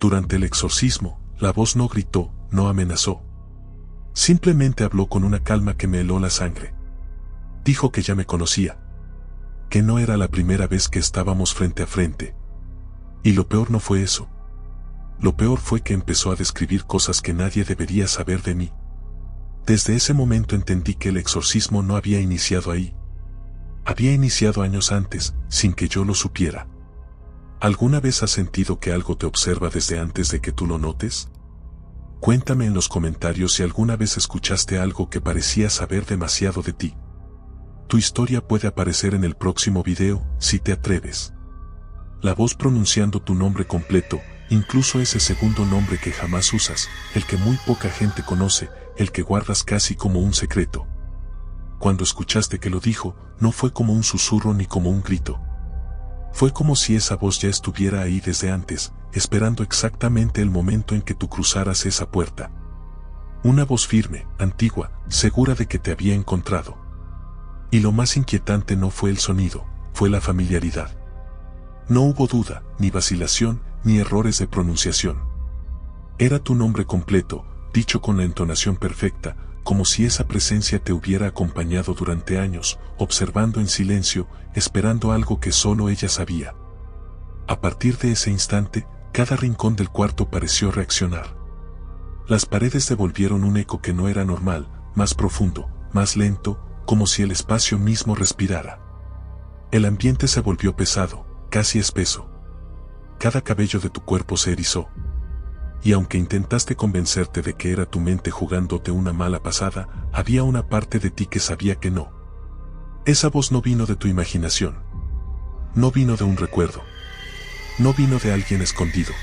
Durante el exorcismo, la voz no gritó, no amenazó. Simplemente habló con una calma que me heló la sangre. Dijo que ya me conocía. Que no era la primera vez que estábamos frente a frente. Y lo peor no fue eso. Lo peor fue que empezó a describir cosas que nadie debería saber de mí. Desde ese momento entendí que el exorcismo no había iniciado ahí. Había iniciado años antes, sin que yo lo supiera. ¿Alguna vez has sentido que algo te observa desde antes de que tú lo notes? Cuéntame en los comentarios si alguna vez escuchaste algo que parecía saber demasiado de ti. Tu historia puede aparecer en el próximo video, si te atreves. La voz pronunciando tu nombre completo, incluso ese segundo nombre que jamás usas, el que muy poca gente conoce, el que guardas casi como un secreto. Cuando escuchaste que lo dijo, no fue como un susurro ni como un grito. Fue como si esa voz ya estuviera ahí desde antes, esperando exactamente el momento en que tú cruzaras esa puerta. Una voz firme, antigua, segura de que te había encontrado. Y lo más inquietante no fue el sonido, fue la familiaridad. No hubo duda, ni vacilación, ni errores de pronunciación. Era tu nombre completo, dicho con la entonación perfecta, como si esa presencia te hubiera acompañado durante años, observando en silencio, esperando algo que solo ella sabía. A partir de ese instante, cada rincón del cuarto pareció reaccionar. Las paredes devolvieron un eco que no era normal, más profundo, más lento, como si el espacio mismo respirara. El ambiente se volvió pesado, casi espeso. Cada cabello de tu cuerpo se erizó. Y aunque intentaste convencerte de que era tu mente jugándote una mala pasada, había una parte de ti que sabía que no. Esa voz no vino de tu imaginación. No vino de un recuerdo. No vino de alguien escondido.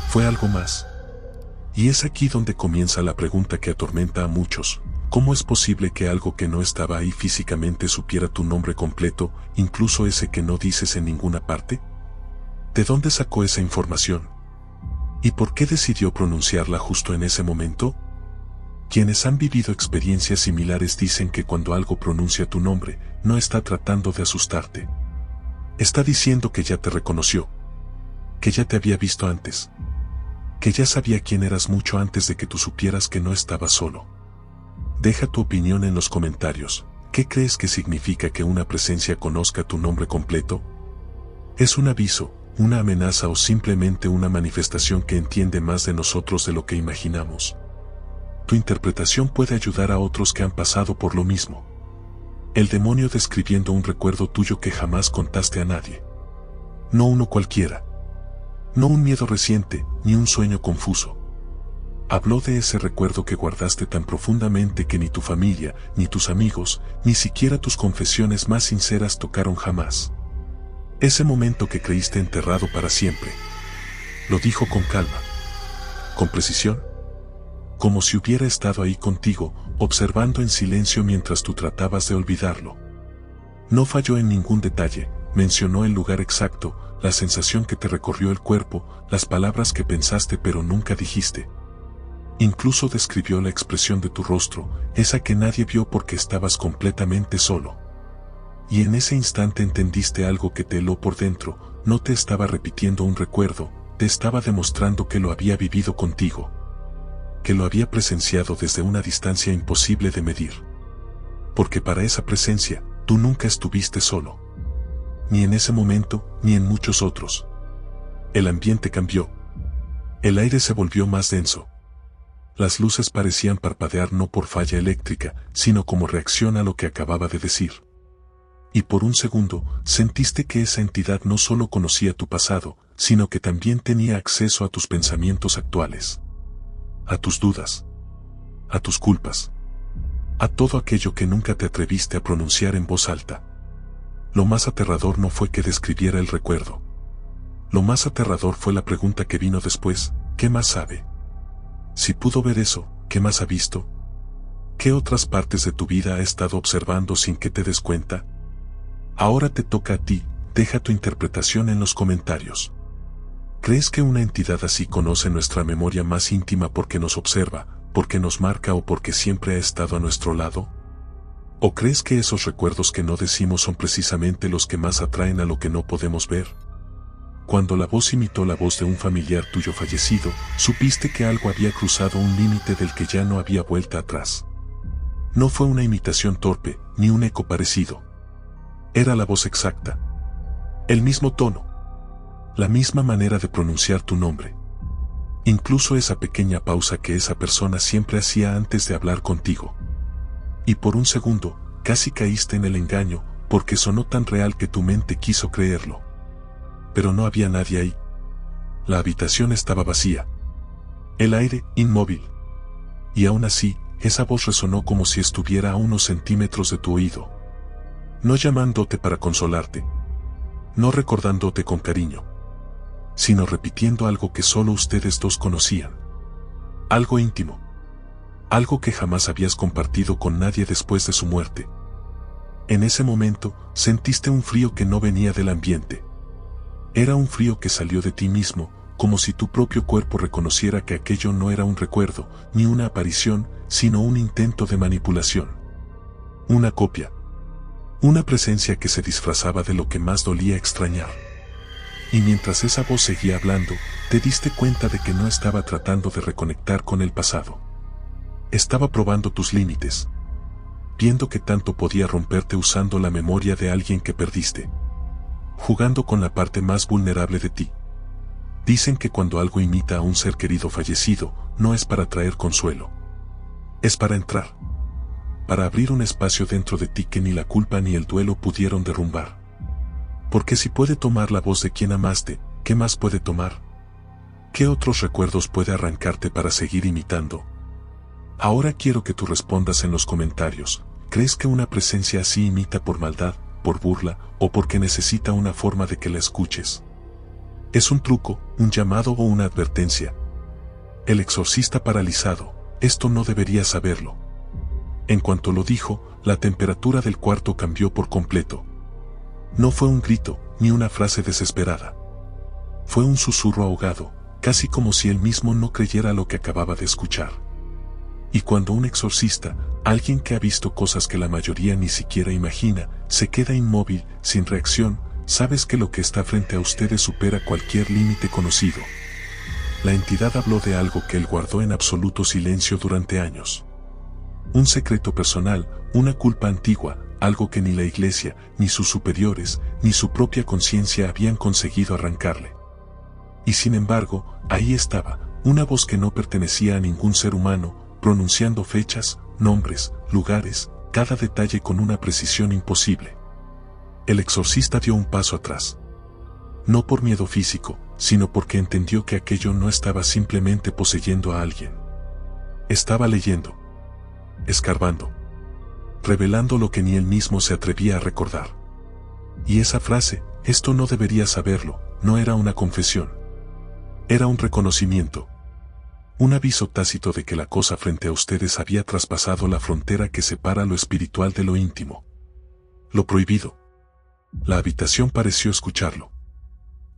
Fue algo más. Y es aquí donde comienza la pregunta que atormenta a muchos. ¿Cómo es posible que algo que no estaba ahí físicamente supiera tu nombre completo, incluso ese que no dices en ninguna parte? ¿De dónde sacó esa información? ¿Y por qué decidió pronunciarla justo en ese momento? Quienes han vivido experiencias similares dicen que cuando algo pronuncia tu nombre, no está tratando de asustarte. Está diciendo que ya te reconoció. Que ya te había visto antes. Que ya sabía quién eras mucho antes de que tú supieras que no estabas solo. Deja tu opinión en los comentarios. ¿Qué crees que significa que una presencia conozca tu nombre completo? ¿Es un aviso, una amenaza o simplemente una manifestación que entiende más de nosotros de lo que imaginamos? Tu interpretación puede ayudar a otros que han pasado por lo mismo. El demonio describiendo un recuerdo tuyo que jamás contaste a nadie. No uno cualquiera. No un miedo reciente, ni un sueño confuso. Habló de ese recuerdo que guardaste tan profundamente que ni tu familia, ni tus amigos, ni siquiera tus confesiones más sinceras tocaron jamás. Ese momento que creíste enterrado para siempre. Lo dijo con calma. Con precisión. Como si hubiera estado ahí contigo, observando en silencio mientras tú tratabas de olvidarlo. No falló en ningún detalle, mencionó el lugar exacto, la sensación que te recorrió el cuerpo, las palabras que pensaste pero nunca dijiste. Incluso describió la expresión de tu rostro, esa que nadie vio porque estabas completamente solo. Y en ese instante entendiste algo que te heló por dentro, no te estaba repitiendo un recuerdo, te estaba demostrando que lo había vivido contigo. Que lo había presenciado desde una distancia imposible de medir. Porque para esa presencia, tú nunca estuviste solo. Ni en ese momento, ni en muchos otros. El ambiente cambió. El aire se volvió más denso. Las luces parecían parpadear no por falla eléctrica, sino como reacción a lo que acababa de decir. Y por un segundo, sentiste que esa entidad no solo conocía tu pasado, sino que también tenía acceso a tus pensamientos actuales. A tus dudas. A tus culpas. A todo aquello que nunca te atreviste a pronunciar en voz alta. Lo más aterrador no fue que describiera el recuerdo. Lo más aterrador fue la pregunta que vino después, ¿qué más sabe? Si pudo ver eso, ¿qué más ha visto? ¿Qué otras partes de tu vida ha estado observando sin que te des cuenta? Ahora te toca a ti, deja tu interpretación en los comentarios. ¿Crees que una entidad así conoce nuestra memoria más íntima porque nos observa, porque nos marca o porque siempre ha estado a nuestro lado? ¿O crees que esos recuerdos que no decimos son precisamente los que más atraen a lo que no podemos ver? Cuando la voz imitó la voz de un familiar tuyo fallecido, supiste que algo había cruzado un límite del que ya no había vuelta atrás. No fue una imitación torpe, ni un eco parecido. Era la voz exacta. El mismo tono. La misma manera de pronunciar tu nombre. Incluso esa pequeña pausa que esa persona siempre hacía antes de hablar contigo. Y por un segundo, casi caíste en el engaño, porque sonó tan real que tu mente quiso creerlo. Pero no había nadie ahí. La habitación estaba vacía. El aire, inmóvil. Y aún así, esa voz resonó como si estuviera a unos centímetros de tu oído. No llamándote para consolarte. No recordándote con cariño. Sino repitiendo algo que solo ustedes dos conocían. Algo íntimo. Algo que jamás habías compartido con nadie después de su muerte. En ese momento, sentiste un frío que no venía del ambiente. Era un frío que salió de ti mismo, como si tu propio cuerpo reconociera que aquello no era un recuerdo, ni una aparición, sino un intento de manipulación. Una copia. Una presencia que se disfrazaba de lo que más dolía extrañar. Y mientras esa voz seguía hablando, te diste cuenta de que no estaba tratando de reconectar con el pasado. Estaba probando tus límites. Viendo que tanto podía romperte usando la memoria de alguien que perdiste. Jugando con la parte más vulnerable de ti. Dicen que cuando algo imita a un ser querido fallecido, no es para traer consuelo. Es para entrar. Para abrir un espacio dentro de ti que ni la culpa ni el duelo pudieron derrumbar. Porque si puede tomar la voz de quien amaste, ¿qué más puede tomar? ¿Qué otros recuerdos puede arrancarte para seguir imitando? Ahora quiero que tú respondas en los comentarios. ¿Crees que una presencia así imita por maldad, por burla, o porque necesita una forma de que la escuches? ¿Es un truco, un llamado o una advertencia? El exorcista paralizado, esto no debería saberlo. En cuanto lo dijo, la temperatura del cuarto cambió por completo. No fue un grito, ni una frase desesperada. Fue un susurro ahogado, casi como si él mismo no creyera lo que acababa de escuchar. Y cuando un exorcista, alguien que ha visto cosas que la mayoría ni siquiera imagina, se queda inmóvil, sin reacción, sabes que lo que está frente a ustedes supera cualquier límite conocido. La entidad habló de algo que él guardó en absoluto silencio durante años. Un secreto personal, una culpa antigua, algo que ni la iglesia, ni sus superiores, ni su propia conciencia habían conseguido arrancarle. Y sin embargo, ahí estaba, una voz que no pertenecía a ningún ser humano, pronunciando fechas, nombres, lugares, cada detalle con una precisión imposible. El exorcista dio un paso atrás. No por miedo físico, sino porque entendió que aquello no estaba simplemente poseyendo a alguien. Estaba leyendo, escarbando, revelando lo que ni él mismo se atrevía a recordar. Y esa frase, esto no debería saberlo, no era una confesión. Era un reconocimiento. Un aviso tácito de que la cosa frente a ustedes había traspasado la frontera que separa lo espiritual de lo íntimo. Lo prohibido. La habitación pareció escucharlo.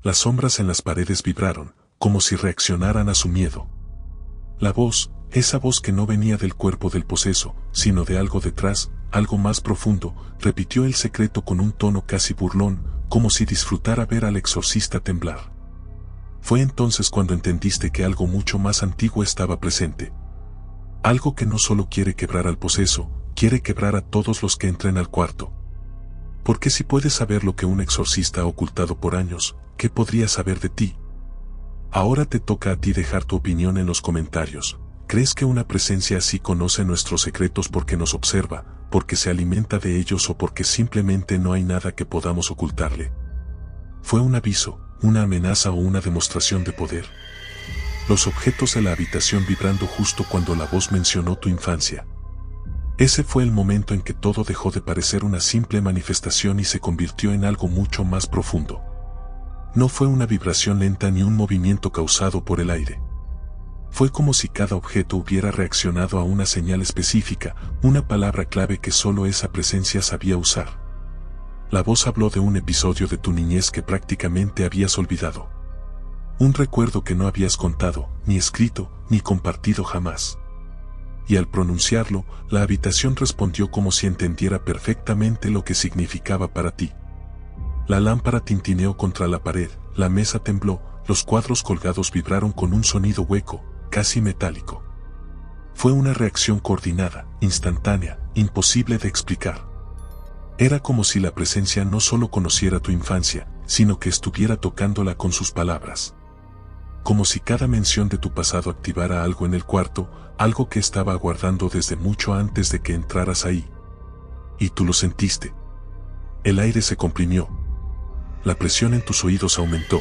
Las sombras en las paredes vibraron, como si reaccionaran a su miedo. La voz, esa voz que no venía del cuerpo del poseso, sino de algo detrás, algo más profundo, repitió el secreto con un tono casi burlón, como si disfrutara ver al exorcista temblar. Fue entonces cuando entendiste que algo mucho más antiguo estaba presente. Algo que no solo quiere quebrar al poseso, quiere quebrar a todos los que entren al cuarto. Porque si puedes saber lo que un exorcista ha ocultado por años, ¿qué podría saber de ti? Ahora te toca a ti dejar tu opinión en los comentarios. ¿Crees que una presencia así conoce nuestros secretos porque nos observa, porque se alimenta de ellos o porque simplemente no hay nada que podamos ocultarle? ¿Fue un aviso, una amenaza o una demostración de poder? Los objetos de la habitación vibrando justo cuando la voz mencionó tu infancia. Ese fue el momento en que todo dejó de parecer una simple manifestación y se convirtió en algo mucho más profundo. No fue una vibración lenta ni un movimiento causado por el aire. Fue como si cada objeto hubiera reaccionado a una señal específica, una palabra clave que solo esa presencia sabía usar. La voz habló de un episodio de tu niñez que prácticamente habías olvidado. Un recuerdo que no habías contado, ni escrito, ni compartido jamás. Y al pronunciarlo, la habitación respondió como si entendiera perfectamente lo que significaba para ti. La lámpara tintineó contra la pared, la mesa tembló, los cuadros colgados vibraron con un sonido hueco, casi metálico. Fue una reacción coordinada, instantánea, imposible de explicar. Era como si la presencia no solo conociera tu infancia, sino que estuviera tocándola con sus palabras. Como si cada mención de tu pasado activara algo en el cuarto, algo que estaba aguardando desde mucho antes de que entraras ahí. Y tú lo sentiste. El aire se comprimió. La presión en tus oídos aumentó.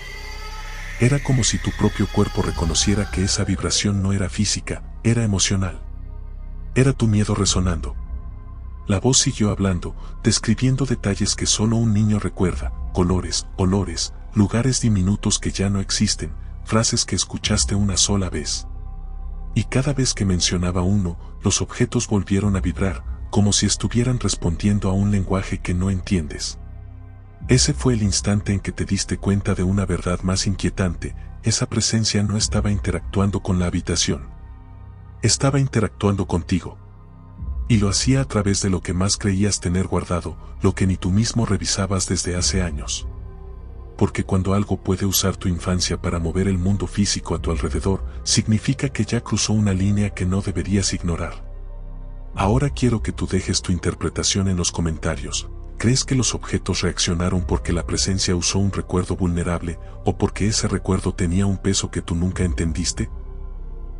Era como si tu propio cuerpo reconociera que esa vibración no era física, era emocional. Era tu miedo resonando. La voz siguió hablando, describiendo detalles que solo un niño recuerda, colores, olores, lugares diminutos que ya no existen, frases que escuchaste una sola vez. Y cada vez que mencionaba uno, los objetos volvieron a vibrar, como si estuvieran respondiendo a un lenguaje que no entiendes. Ese fue el instante en que te diste cuenta de una verdad más inquietante: esa presencia no estaba interactuando con la habitación. Estaba interactuando contigo. Y lo hacía a través de lo que más creías tener guardado, lo que ni tú mismo revisabas desde hace años. Porque cuando algo puede usar tu infancia para mover el mundo físico a tu alrededor, significa que ya cruzó una línea que no deberías ignorar. Ahora quiero que tú dejes tu interpretación en los comentarios. ¿Crees que los objetos reaccionaron porque la presencia usó un recuerdo vulnerable, o porque ese recuerdo tenía un peso que tú nunca entendiste?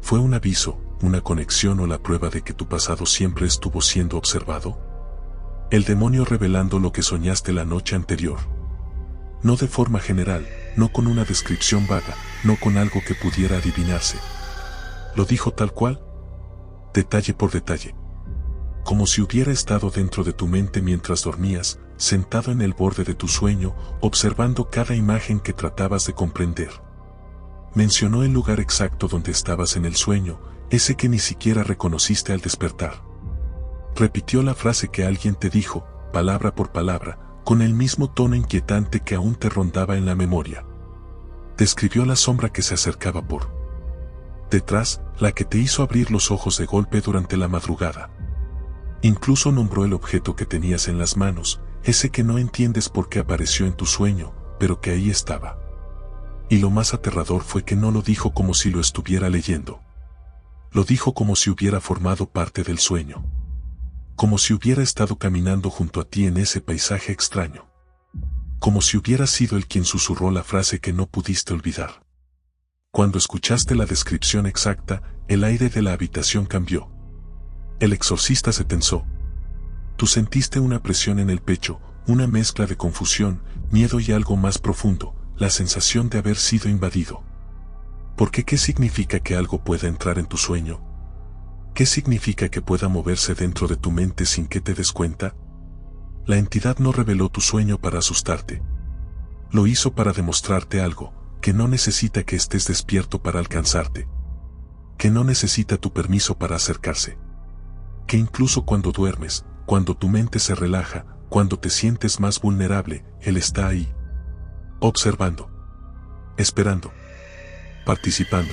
¿Fue un aviso, una conexión o la prueba de que tu pasado siempre estuvo siendo observado? El demonio revelando lo que soñaste la noche anterior. No de forma general, no con una descripción vaga, no con algo que pudiera adivinarse. Lo dijo tal cual, detalle por detalle. Como si hubiera estado dentro de tu mente mientras dormías, sentado en el borde de tu sueño, observando cada imagen que tratabas de comprender. Mencionó el lugar exacto donde estabas en el sueño, ese que ni siquiera reconociste al despertar. Repitió la frase que alguien te dijo, palabra por palabra, con el mismo tono inquietante que aún te rondaba en la memoria. Describió la sombra que se acercaba por detrás, la que te hizo abrir los ojos de golpe durante la madrugada. Incluso nombró el objeto que tenías en las manos, ese que no entiendes por qué apareció en tu sueño, pero que ahí estaba. Y lo más aterrador fue que no lo dijo como si lo estuviera leyendo. Lo dijo como si hubiera formado parte del sueño. Como si hubiera estado caminando junto a ti en ese paisaje extraño. Como si hubiera sido él quien susurró la frase que no pudiste olvidar. Cuando escuchaste la descripción exacta, el aire de la habitación cambió. El exorcista se tensó. Tú sentiste una presión en el pecho, una mezcla de confusión, miedo y algo más profundo, la sensación de haber sido invadido. ¿Por qué? ¿Qué significa que algo pueda entrar en tu sueño? ¿Qué significa que pueda moverse dentro de tu mente sin que te des cuenta? La entidad no reveló tu sueño para asustarte. Lo hizo para demostrarte algo, que no necesita que estés despierto para alcanzarte. Que no necesita tu permiso para acercarse. Que incluso cuando duermes, cuando tu mente se relaja, cuando te sientes más vulnerable, Él está ahí. Observando. Esperando. Participando.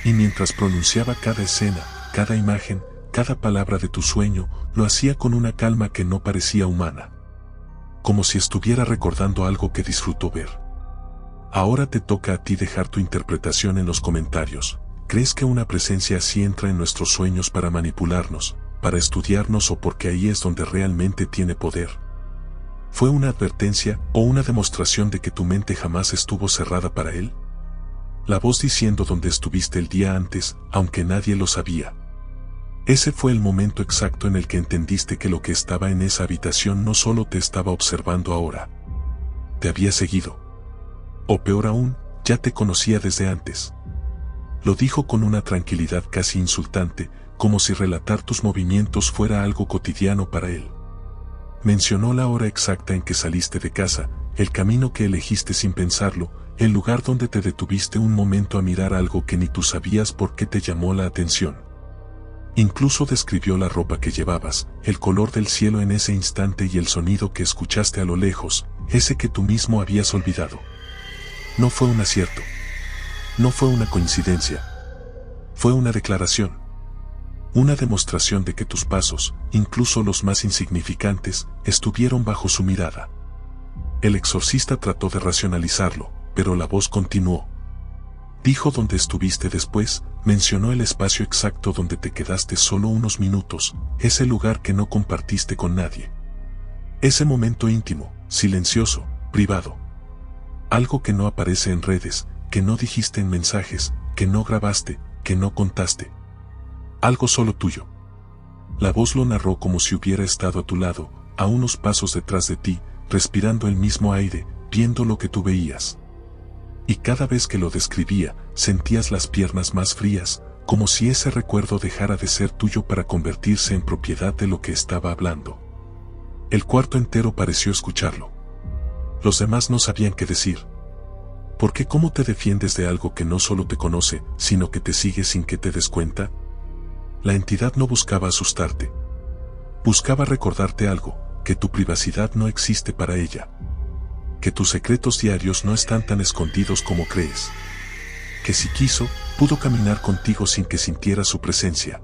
Y mientras pronunciaba cada escena, cada imagen, cada palabra de tu sueño, lo hacía con una calma que no parecía humana. Como si estuviera recordando algo que disfrutó ver. Ahora te toca a ti dejar tu interpretación en los comentarios. ¿Crees que una presencia así entra en nuestros sueños para manipularnos, para estudiarnos o porque ahí es donde realmente tiene poder? ¿Fue una advertencia o una demostración de que tu mente jamás estuvo cerrada para él? La voz diciendo dónde estuviste el día antes, aunque nadie lo sabía. Ese fue el momento exacto en el que entendiste que lo que estaba en esa habitación no solo te estaba observando ahora. Te había seguido. O peor aún, ya te conocía desde antes. Lo dijo con una tranquilidad casi insultante, como si relatar tus movimientos fuera algo cotidiano para él. Mencionó la hora exacta en que saliste de casa, el camino que elegiste sin pensarlo, el lugar donde te detuviste un momento a mirar algo que ni tú sabías por qué te llamó la atención. Incluso describió la ropa que llevabas, el color del cielo en ese instante y el sonido que escuchaste a lo lejos, ese que tú mismo habías olvidado. No fue un acierto. No fue una coincidencia. Fue una declaración. Una demostración de que tus pasos, incluso los más insignificantes, estuvieron bajo su mirada. El exorcista trató de racionalizarlo, pero la voz continuó. Dijo dónde estuviste después, mencionó el espacio exacto donde te quedaste solo unos minutos, ese lugar que no compartiste con nadie. Ese momento íntimo, silencioso, privado. Algo que no aparece en redes, que no dijiste en mensajes, que no grabaste, que no contaste. Algo solo tuyo. La voz lo narró como si hubiera estado a tu lado, a unos pasos detrás de ti, respirando el mismo aire, viendo lo que tú veías. Y cada vez que lo describía, sentías las piernas más frías, como si ese recuerdo dejara de ser tuyo para convertirse en propiedad de lo que estaba hablando. El cuarto entero pareció escucharlo. Los demás no sabían qué decir. Porque ¿cómo te defiendes de algo que no solo te conoce, sino que te sigue sin que te des cuenta? La entidad no buscaba asustarte. Buscaba recordarte algo, que tu privacidad no existe para ella. Que tus secretos diarios no están tan escondidos como crees. Que si quiso, pudo caminar contigo sin que sintieras su presencia.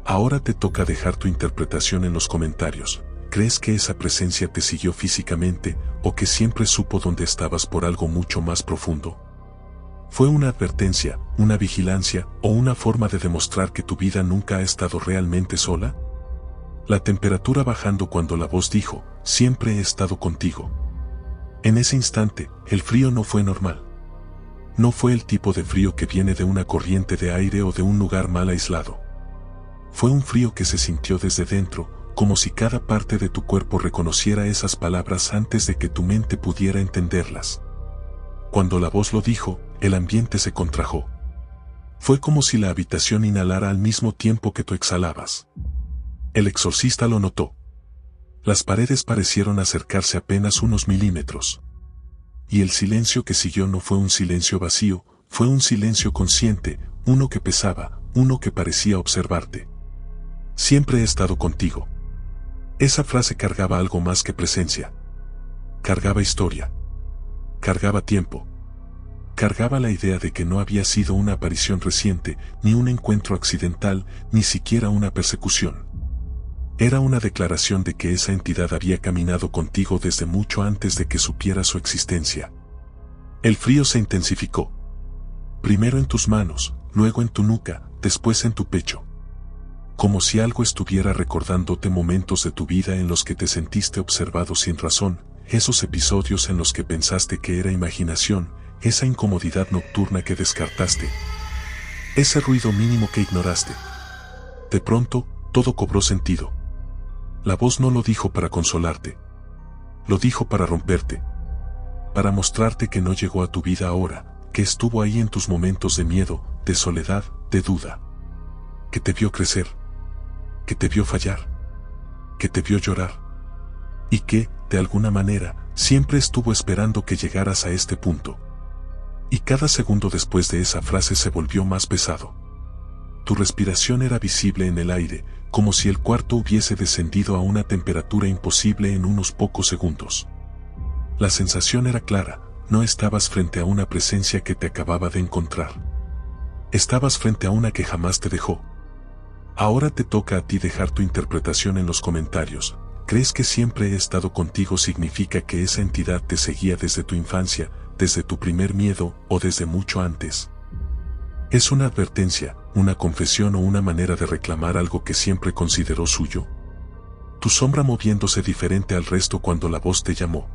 Ahora te toca dejar tu interpretación en los comentarios. ¿Crees que esa presencia te siguió físicamente, o que siempre supo dónde estabas por algo mucho más profundo? ¿Fue una advertencia, una vigilancia, o una forma de demostrar que tu vida nunca ha estado realmente sola? La temperatura bajando cuando la voz dijo, siempre he estado contigo. En ese instante, el frío no fue normal. No fue el tipo de frío que viene de una corriente de aire o de un lugar mal aislado. Fue un frío que se sintió desde dentro, como si cada parte de tu cuerpo reconociera esas palabras antes de que tu mente pudiera entenderlas. Cuando la voz lo dijo, el ambiente se contrajo. Fue como si la habitación inhalara al mismo tiempo que tú exhalabas. El exorcista lo notó. Las paredes parecieron acercarse apenas unos milímetros. Y el silencio que siguió no fue un silencio vacío, fue un silencio consciente, uno que pesaba, uno que parecía observarte. Siempre he estado contigo. Esa frase cargaba algo más que presencia. Cargaba historia. Cargaba tiempo. Cargaba la idea de que no había sido una aparición reciente, ni un encuentro accidental, ni siquiera una persecución. Era una declaración de que esa entidad había caminado contigo desde mucho antes de que supiera su existencia. El frío se intensificó. Primero en tus manos, luego en tu nuca, después en tu pecho. Como si algo estuviera recordándote momentos de tu vida en los que te sentiste observado sin razón, esos episodios en los que pensaste que era imaginación, esa incomodidad nocturna que descartaste. Ese ruido mínimo que ignoraste. De pronto, todo cobró sentido. La voz no lo dijo para consolarte. Lo dijo para romperte. Para mostrarte que no llegó a tu vida ahora, que estuvo ahí en tus momentos de miedo, de soledad, de duda. Que te vio crecer. Que te vio fallar. Que te vio llorar. Y que, de alguna manera, siempre estuvo esperando que llegaras a este punto. Y cada segundo después de esa frase se volvió más pesado. Tu respiración era visible en el aire, como si el cuarto hubiese descendido a una temperatura imposible en unos pocos segundos. La sensación era clara, no estabas frente a una presencia que te acababa de encontrar. Estabas frente a una que jamás te dejó. Ahora te toca a ti dejar tu interpretación en los comentarios. ¿Crees que siempre he estado contigo significa que esa entidad te seguía desde tu infancia, desde tu primer miedo o desde mucho antes? ¿Es una advertencia, una confesión o una manera de reclamar algo que siempre consideró suyo? Tu sombra moviéndose diferente al resto cuando la voz te llamó.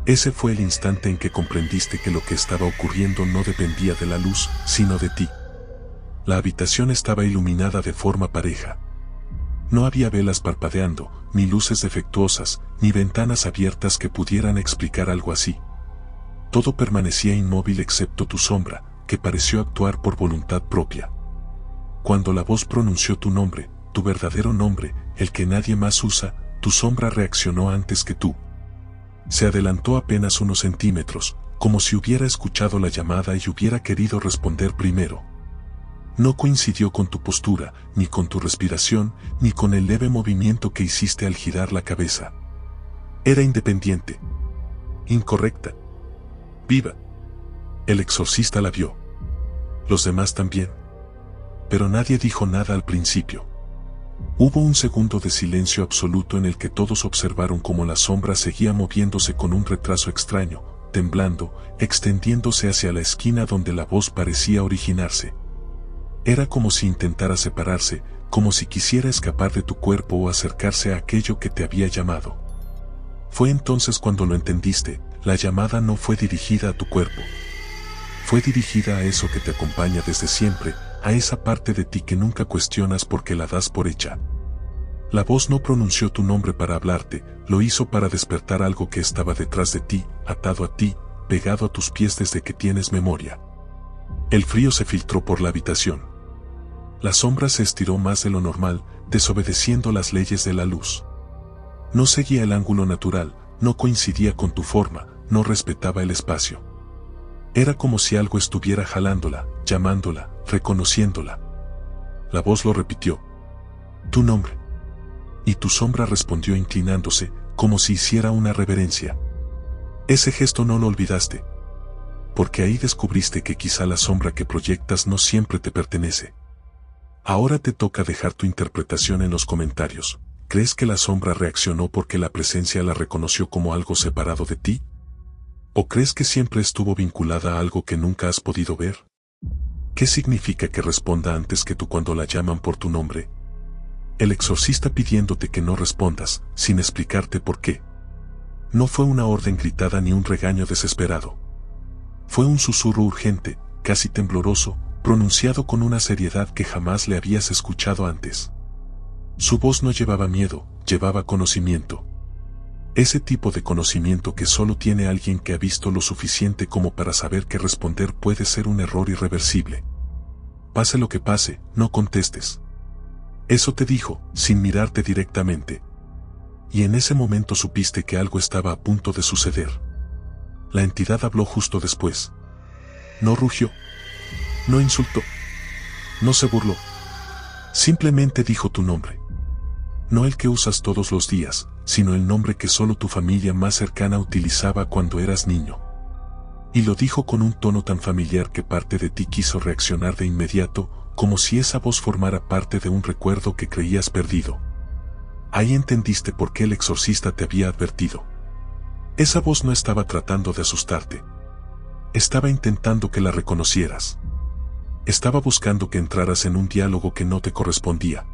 Ese fue el instante en que comprendiste que lo que estaba ocurriendo no dependía de la luz, sino de ti. La habitación estaba iluminada de forma pareja. No había velas parpadeando, ni luces defectuosas, ni ventanas abiertas que pudieran explicar algo así. Todo permanecía inmóvil excepto tu sombra, que pareció actuar por voluntad propia. Cuando la voz pronunció tu nombre, tu verdadero nombre, el que nadie más usa, tu sombra reaccionó antes que tú. Se adelantó apenas unos centímetros, como si hubiera escuchado la llamada y hubiera querido responder primero. No coincidió con tu postura, ni con tu respiración, ni con el leve movimiento que hiciste al girar la cabeza. Era independiente. Incorrecta. Viva. El exorcista la vio. Los demás también. Pero nadie dijo nada al principio. Hubo un segundo de silencio absoluto en el que todos observaron cómo la sombra seguía moviéndose con un retraso extraño, temblando, extendiéndose hacia la esquina donde la voz parecía originarse. Era como si intentara separarse, como si quisiera escapar de tu cuerpo o acercarse a aquello que te había llamado. Fue entonces cuando lo entendiste, la llamada no fue dirigida a tu cuerpo. Fue dirigida a eso que te acompaña desde siempre, a esa parte de ti que nunca cuestionas porque la das por hecha. La voz no pronunció tu nombre para hablarte, lo hizo para despertar algo que estaba detrás de ti, atado a ti, pegado a tus pies desde que tienes memoria. El frío se filtró por la habitación. La sombra se estiró más de lo normal, desobedeciendo las leyes de la luz. No seguía el ángulo natural, no coincidía con tu forma, no respetaba el espacio. Era como si algo estuviera jalándola, llamándola, reconociéndola. La voz lo repitió. Tu nombre. Y tu sombra respondió inclinándose, como si hiciera una reverencia. Ese gesto no lo olvidaste. Porque ahí descubriste que quizá la sombra que proyectas no siempre te pertenece. Ahora te toca dejar tu interpretación en los comentarios. ¿Crees que la sombra reaccionó porque la presencia la reconoció como algo separado de ti? ¿O crees que siempre estuvo vinculada a algo que nunca has podido ver? ¿Qué significa que responda antes que tú cuando la llaman por tu nombre? El exorcista pidiéndote que no respondas, sin explicarte por qué. No fue una orden gritada ni un regaño desesperado. Fue un susurro urgente, casi tembloroso, pronunciado con una seriedad que jamás le habías escuchado antes. Su voz no llevaba miedo, llevaba conocimiento. Ese tipo de conocimiento que solo tiene alguien que ha visto lo suficiente como para saber que responder puede ser un error irreversible. Pase lo que pase, no contestes. Eso te dijo, sin mirarte directamente. Y en ese momento supiste que algo estaba a punto de suceder. La entidad habló justo después. No rugió. No insultó. No se burló. Simplemente dijo tu nombre. No el que usas todos los días, sino el nombre que solo tu familia más cercana utilizaba cuando eras niño. Y lo dijo con un tono tan familiar que parte de ti quiso reaccionar de inmediato, como si esa voz formara parte de un recuerdo que creías perdido. Ahí entendiste por qué el exorcista te había advertido. Esa voz no estaba tratando de asustarte. Estaba intentando que la reconocieras. Estaba buscando que entraras en un diálogo que no te correspondía.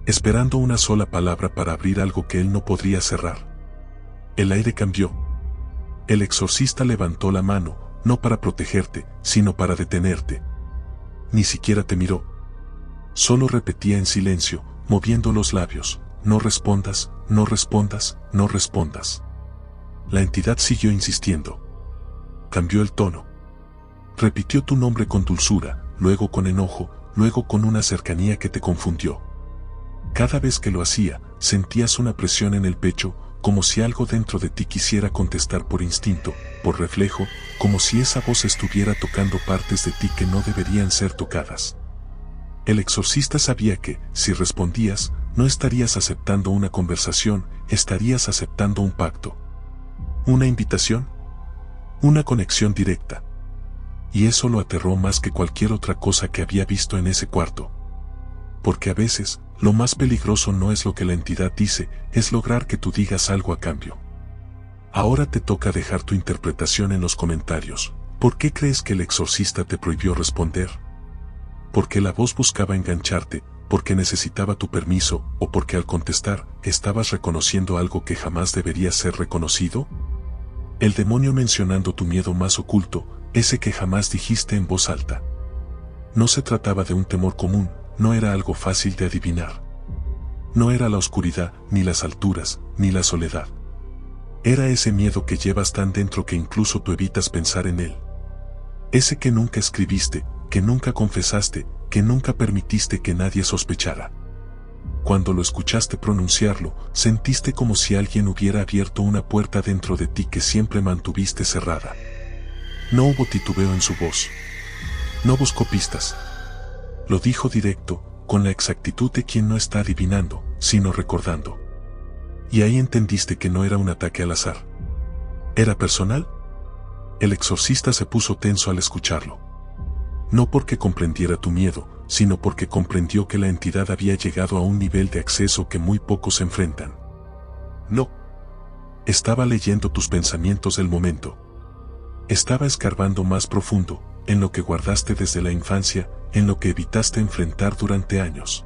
Esperando una sola palabra para abrir algo que él no podría cerrar. El aire cambió. El exorcista levantó la mano, no para protegerte, sino para detenerte. Ni siquiera te miró. Solo repetía en silencio, moviendo los labios, no respondas, no respondas, no respondas. La entidad siguió insistiendo. Cambió el tono. Repitió tu nombre con dulzura, luego con enojo, luego con una cercanía que te confundió. Cada vez que lo hacía, sentías una presión en el pecho, como si algo dentro de ti quisiera contestar por instinto, por reflejo, como si esa voz estuviera tocando partes de ti que no deberían ser tocadas. El exorcista sabía que, si respondías, no estarías aceptando una conversación, estarías aceptando un pacto. Una invitación. Una conexión directa. Y eso lo aterró más que cualquier otra cosa que había visto en ese cuarto. Porque a veces, lo más peligroso no es lo que la entidad dice, es lograr que tú digas algo a cambio. Ahora te toca dejar tu interpretación en los comentarios. ¿Por qué crees que el exorcista te prohibió responder? ¿Porque la voz buscaba engancharte, porque necesitaba tu permiso, o porque al contestar, estabas reconociendo algo que jamás debería ser reconocido? El demonio mencionando tu miedo más oculto, ese que jamás dijiste en voz alta. No se trataba de un temor común, no era algo fácil de adivinar. No era la oscuridad, ni las alturas, ni la soledad. Era ese miedo que llevas tan dentro que incluso tú evitas pensar en él. Ese que nunca escribiste, que nunca confesaste, que nunca permitiste que nadie sospechara. Cuando lo escuchaste pronunciarlo, sentiste como si alguien hubiera abierto una puerta dentro de ti que siempre mantuviste cerrada. No hubo titubeo en su voz. No buscó pistas. Lo dijo directo, con la exactitud de quien no está adivinando, sino recordando. Y ahí entendiste que no era un ataque al azar. ¿Era personal? El exorcista se puso tenso al escucharlo. No porque comprendiera tu miedo, sino porque comprendió que la entidad había llegado a un nivel de acceso que muy pocos enfrentan. No. Estaba leyendo tus pensamientos del momento. Estaba escarbando más profundo, en lo que guardaste desde la infancia, en lo que evitaste enfrentar durante años.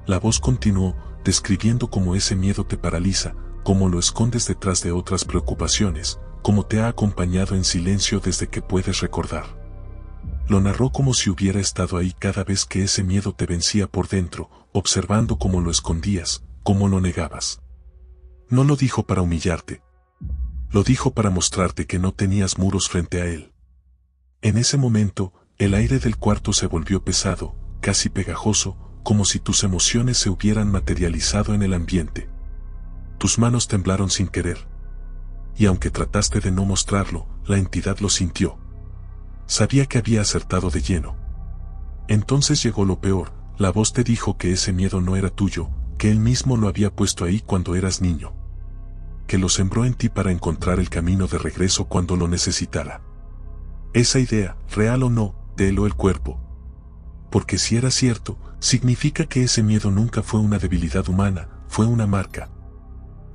La voz continuó, describiendo cómo ese miedo te paraliza, cómo lo escondes detrás de otras preocupaciones, cómo te ha acompañado en silencio desde que puedes recordar. Lo narró como si hubiera estado ahí cada vez que ese miedo te vencía por dentro, observando cómo lo escondías, cómo lo negabas. No lo dijo para humillarte. Lo dijo para mostrarte que no tenías muros frente a él. En ese momento, el aire del cuarto se volvió pesado, casi pegajoso, como si tus emociones se hubieran materializado en el ambiente. Tus manos temblaron sin querer. Y aunque trataste de no mostrarlo, la entidad lo sintió. Sabía que había acertado de lleno. Entonces llegó lo peor, la voz te dijo que ese miedo no era tuyo, que él mismo lo había puesto ahí cuando eras niño. Que lo sembró en ti para encontrar el camino de regreso cuando lo necesitara. Esa idea, real o no, te heló el cuerpo. Porque si era cierto, significa que ese miedo nunca fue una debilidad humana, fue una marca.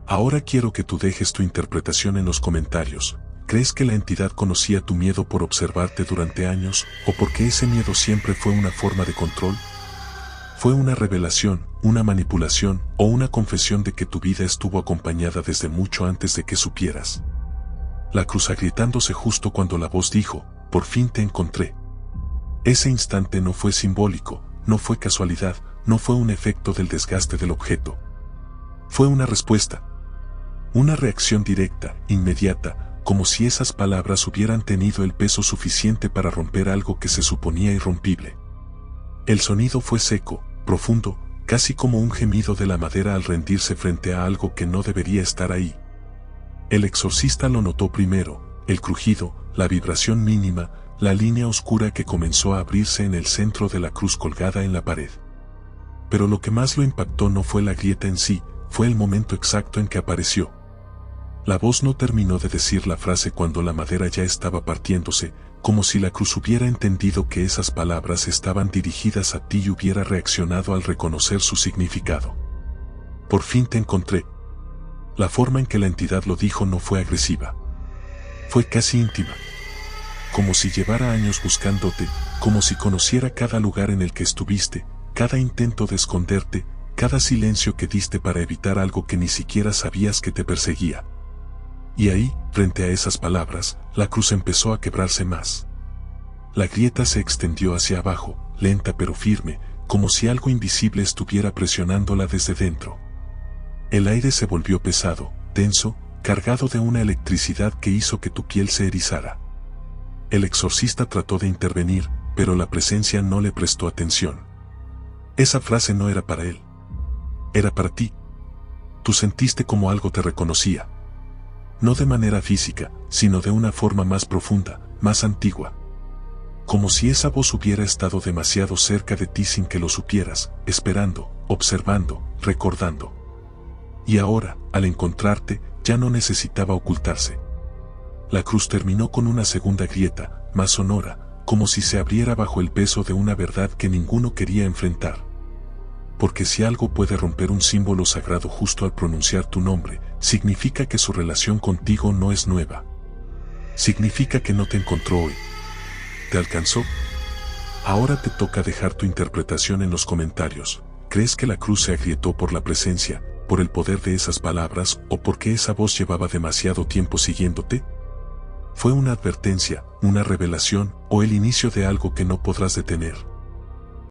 Ahora quiero que tú dejes tu interpretación en los comentarios. ¿Crees que la entidad conocía tu miedo por observarte durante años, o porque ese miedo siempre fue una forma de control? ¿Fue una revelación, una manipulación, o una confesión de que tu vida estuvo acompañada desde mucho antes de que supieras? La cruz agrietándose justo cuando la voz dijo, por fin te encontré. Ese instante no fue simbólico, no fue casualidad, no fue un efecto del desgaste del objeto. Fue una respuesta. Una reacción directa, inmediata, como si esas palabras hubieran tenido el peso suficiente para romper algo que se suponía irrompible. El sonido fue seco, profundo, casi como un gemido de la madera al rendirse frente a algo que no debería estar ahí. El exorcista lo notó primero, el crujido, la vibración mínima, la línea oscura que comenzó a abrirse en el centro de la cruz colgada en la pared. Pero lo que más lo impactó no fue la grieta en sí, fue el momento exacto en que apareció. La voz no terminó de decir la frase cuando la madera ya estaba partiéndose, como si la cruz hubiera entendido que esas palabras estaban dirigidas a ti y hubiera reaccionado al reconocer su significado. Por fin te encontré. La forma en que la entidad lo dijo no fue agresiva. Fue casi íntima. Como si llevara años buscándote, como si conociera cada lugar en el que estuviste, cada intento de esconderte, cada silencio que diste para evitar algo que ni siquiera sabías que te perseguía. Y ahí, frente a esas palabras, la cruz empezó a quebrarse más. La grieta se extendió hacia abajo, lenta pero firme, como si algo invisible estuviera presionándola desde dentro. El aire se volvió pesado, denso, cargado de una electricidad que hizo que tu piel se erizara. El exorcista trató de intervenir, pero la presencia no le prestó atención. Esa frase no era para él. Era para ti. Tú sentiste como algo te reconocía. No de manera física, sino de una forma más profunda, más antigua. Como si esa voz hubiera estado demasiado cerca de ti sin que lo supieras, esperando, observando, recordando. Y ahora, al encontrarte, ya no necesitaba ocultarse. La cruz terminó con una segunda grieta, más sonora, como si se abriera bajo el peso de una verdad que ninguno quería enfrentar. Porque si algo puede romper un símbolo sagrado justo al pronunciar tu nombre, significa que su relación contigo no es nueva. Significa que no te encontró hoy. ¿Te alcanzó? Ahora te toca dejar tu interpretación en los comentarios. ¿Crees que la cruz se agrietó por la presencia, por el poder de esas palabras o porque esa voz llevaba demasiado tiempo siguiéndote? ¿Fue una advertencia, una revelación o el inicio de algo que no podrás detener?